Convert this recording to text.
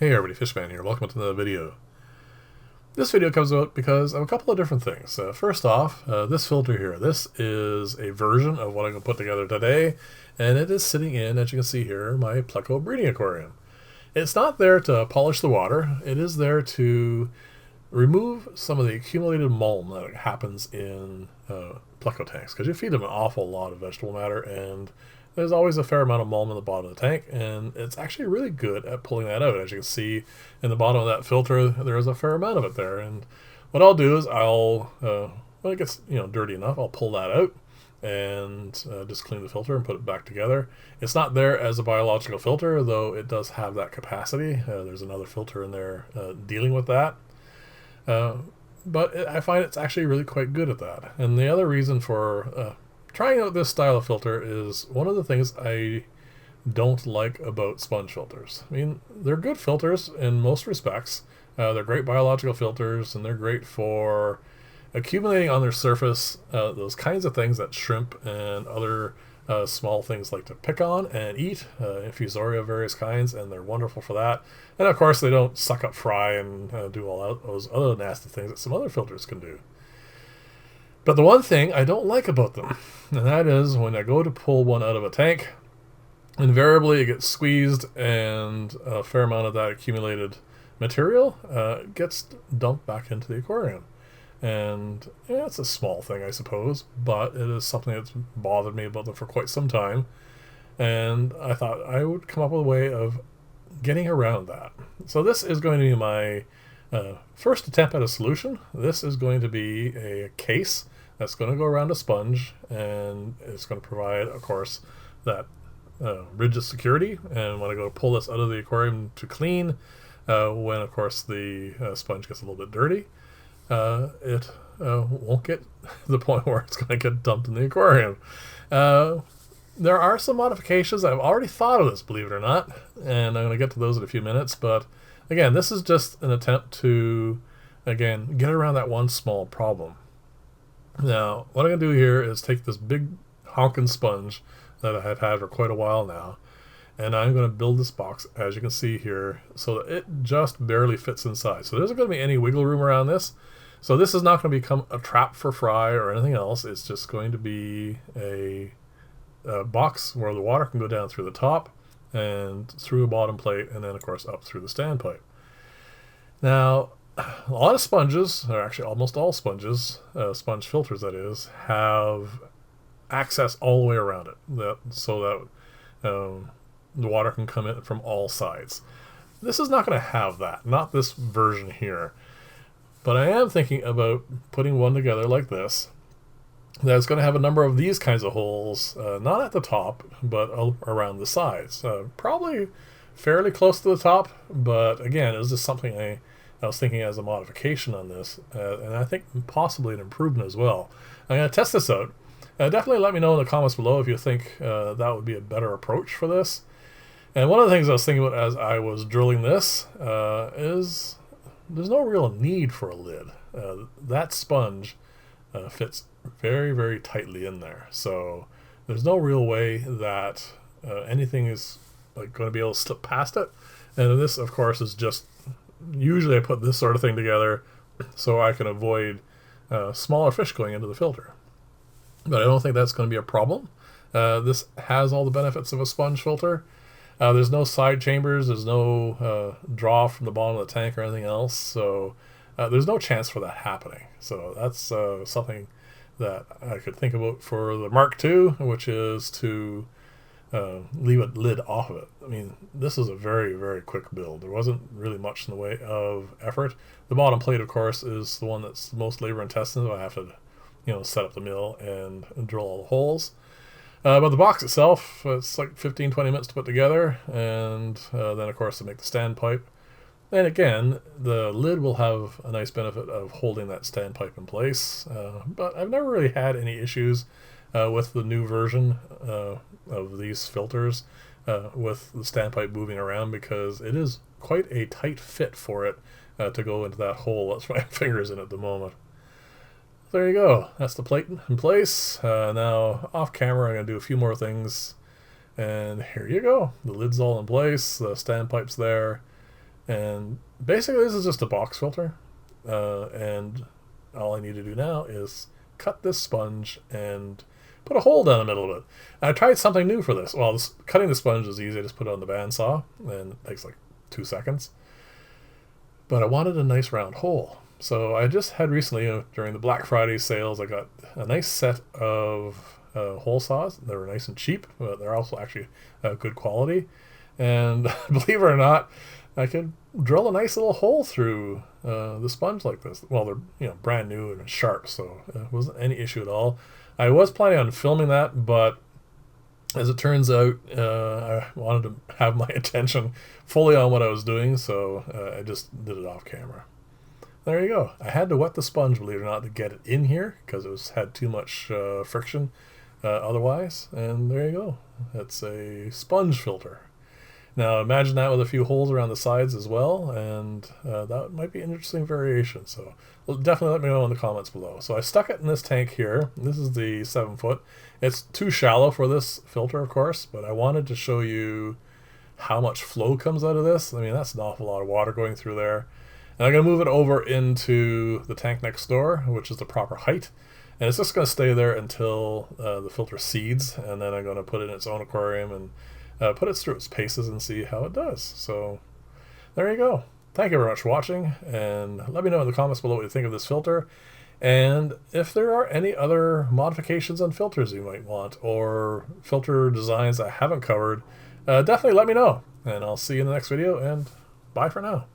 Hey everybody, Fishman here. Welcome to another video. This video comes out because of a couple of different things. First off, this filter here. This is a version of what I'm going to put together today, and it is sitting in, as you can see here, my Pleco breeding aquarium. It's not there to polish the water. It is there to remove some of the accumulated mulm that happens in Pleco tanks, because you feed them an awful lot of vegetable matter, and there's always a fair amount of mulm in the bottom of the tank, and it's actually really good at pulling that out. As you can see in the bottom of that filter, there is a fair amount of it there. And what I'll do is when it gets dirty enough, I'll pull that out and just clean the filter and put it back together. It's not there as a biological filter, though it does have that capacity. There's another filter in there dealing with that. But I find it's actually really quite good at that. And the other reason for trying out this style of filter is one of the things I don't like about sponge filters. I mean, they're good filters in most respects. They're great biological filters, and they're great for accumulating on their surface those kinds of things that shrimp and other small things like to pick on and eat, infusoria of various kinds, and they're wonderful for that. And of course, they don't suck up fry and do all those other nasty things that some other filters can do. But the one thing I don't like about them, and that is when I go to pull one out of a tank, invariably it gets squeezed and a fair amount of that accumulated material gets dumped back into the aquarium. And yeah, it's a small thing, I suppose, but it is something that's bothered me about them for quite some time. And I thought I would come up with a way of getting around that. So this is going to be my first attempt at a solution. This is going to be a case that's going to go around a sponge, and it's going to provide, of course, that rigid security. And when I go to pull this out of the aquarium to clean, when, of course, the sponge gets a little bit dirty, it won't get to the point where it's going to get dumped in the aquarium. There are some modifications. I've already thought of this, believe it or not, and I'm going to get to those in a few minutes. But again, this is just an attempt to, again, get around that one small problem. Now, what I'm going to do here is take this big honkin' sponge that I have had for quite a while now, and I'm going to build this box, as you can see here, so that it just barely fits inside. So there isn't going to be any wiggle room around this. So this is not going to become a trap for fry or anything else. It's just going to be a box where the water can go down through the top and through a bottom plate, and then, of course, up through the standpipe. Now, a lot of sponges, or actually almost all sponges, sponge filters that is, have access all the way around it, so that the water can come in from all sides. This is not going to have that, not this version here. But I am thinking about putting one together like this, that's going to have a number of these kinds of holes, not at the top, but around the sides. Probably fairly close to the top, but again, it was just something I was thinking as a modification on this, and I think possibly an improvement as well. I'm going to test this out. Definitely let me know in the comments below if you think that would be a better approach for this. And one of the things I was thinking about as I was drilling this is there's no real need for a lid. That sponge fits very, very tightly in there. So there's no real way that anything is going to be able to slip past it. And this, of course, is just, usually I put this sort of thing together so I can avoid smaller fish going into the filter. But I don't think that's going to be a problem. This has all the benefits of a sponge filter. There's no side chambers, there's no draw from the bottom of the tank or anything else, so there's no chance for that happening. So that's something that I could think about for the Mark II, which is to leave a lid off of it. I mean, this is a very, very quick build. There wasn't really much in the way of effort. The bottom plate, of course, is the one that's the most labor intensive. I have to set up the mill and drill all the holes. But the box itself, it's like 15-20 minutes to put together, and then, of course, to make the standpipe. And again, the lid will have a nice benefit of holding that standpipe in place, but I've never really had any issues with the new version of these filters with the standpipe moving around, because it is quite a tight fit for it to go into that hole. That's my finger's in at the moment. There you go. That's the plate in place. Now, off camera, I'm going to do a few more things. And here you go. The lid's all in place. The standpipe's there. And basically this is just a box filter, and all I need to do now is cut this sponge and put a hole down the middle of it. And I tried something new for this. Well, cutting the sponge is easy. I just put it on the bandsaw, and it takes like 2 seconds. But I wanted a nice round hole. So I just had recently, during the Black Friday sales, I got a nice set of hole saws. They were nice and cheap, but they're also actually good quality. And believe it or not, I could drill a nice little hole through the sponge like this. Well, they're brand new and sharp, so it wasn't any issue at all. I was planning on filming that, but as it turns out, I wanted to have my attention fully on what I was doing, so I just did it off camera. There you go. I had to wet the sponge, believe it or not, to get it in here because it had too much friction otherwise. And there you go. It's a sponge filter. Now imagine that with a few holes around the sides as well, and that might be an interesting variation. So definitely let me know in the comments below. So I stuck it in this tank here. This is the 7-foot. It's too shallow for this filter, of course, but I wanted to show you how much flow comes out of this. I mean, that's an awful lot of water going through there. And I'm going to move it over into the tank next door, which is the proper height. And it's just going to stay there until the filter seeds, and then I'm going to put it in its own aquarium and put it through its paces and see how it does. So there you go. Thank you very much for watching, and let me know in the comments below what you think of this filter, and if there are any other modifications on filters you might want, or filter designs I haven't covered, definitely let me know, and I'll see you in the next video, and bye for now.